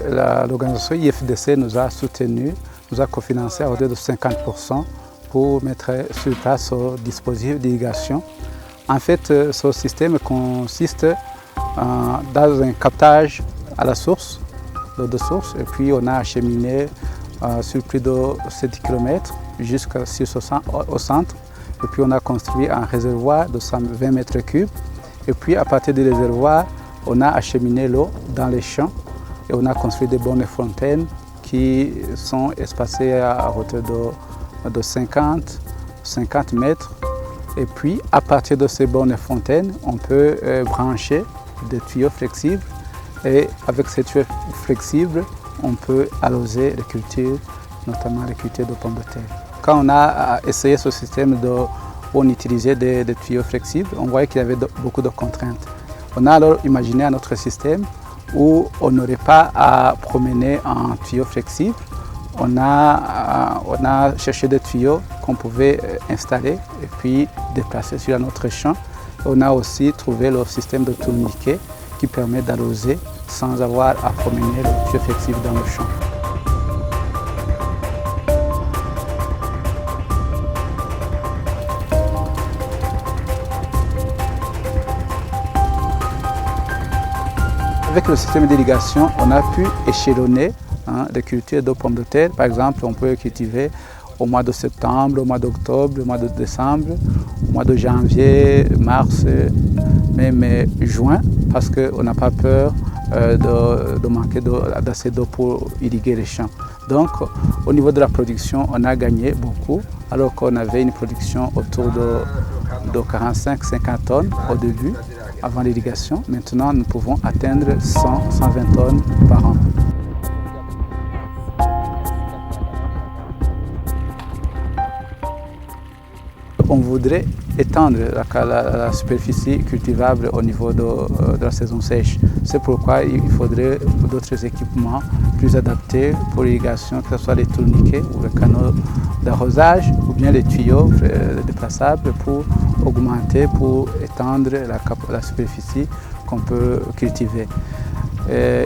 L'organisation IFDC nous a soutenus, nous a cofinancé à hauteur de 50% pour mettre sur place ce dispositif d'irrigation. En fait, ce système consiste dans un captage à la source, l'eau de source, et puis on a acheminé sur plus de 7 km jusqu'au centre. Et puis on a construit un réservoir de 120 mètres cubes. Et puis à partir du réservoir, on a acheminé l'eau dans les champs et on a construit des bornes fontaines qui sont espacées à hauteur de 50 mètres. Et puis à partir de ces bornes fontaines, on peut brancher des tuyaux flexibles et avec ces tuyaux flexibles, on peut arroser les cultures, notamment les cultures de pommes de terre. Quand on a essayé ce système où on utilisait des tuyaux flexibles, on voyait qu'il y avait beaucoup de contraintes. On a alors imaginé un autre système où on n'aurait pas à promener un tuyau flexible. On a cherché des tuyaux qu'on pouvait installer et puis déplacer sur un autre champ. On a aussi trouvé le système de tourniquet qui permet d'arroser sans avoir à promener le tuyau flexible dans le champ. Avec le système d'irrigation, on a pu échelonner les cultures de pommes de terre. Par exemple, on peut cultiver au mois de septembre, au mois d'octobre, au mois de décembre, au mois de janvier, mars, même juin, parce qu'on n'a pas peur de manquer d'assez d'eau pour irriguer les champs. Donc, au niveau de la production, on a gagné beaucoup, alors qu'on avait une production autour de 45-50 tonnes au début, avant l'irrigation. Maintenant, nous pouvons atteindre 100-120 tonnes par an. On voudrait étendre la superficie cultivable au niveau de la saison sèche. C'est pourquoi il faudrait d'autres équipements plus adaptés pour l'irrigation, que ce soit les tourniquets ou les canaux d'arrosage ou bien les tuyaux déplaçables pour augmenter, pour étendre la superficie qu'on peut cultiver.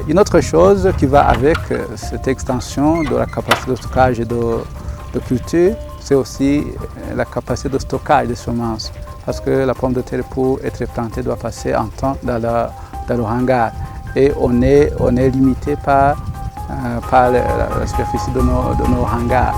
Une autre chose qui va avec cette extension de la capacité de stockage de culture, c'est aussi la capacité de stockage des semences. Parce que la pomme de terre, pour être plantée, doit passer un temps dans le hangar. Et on est limité par la superficie de nos hangars.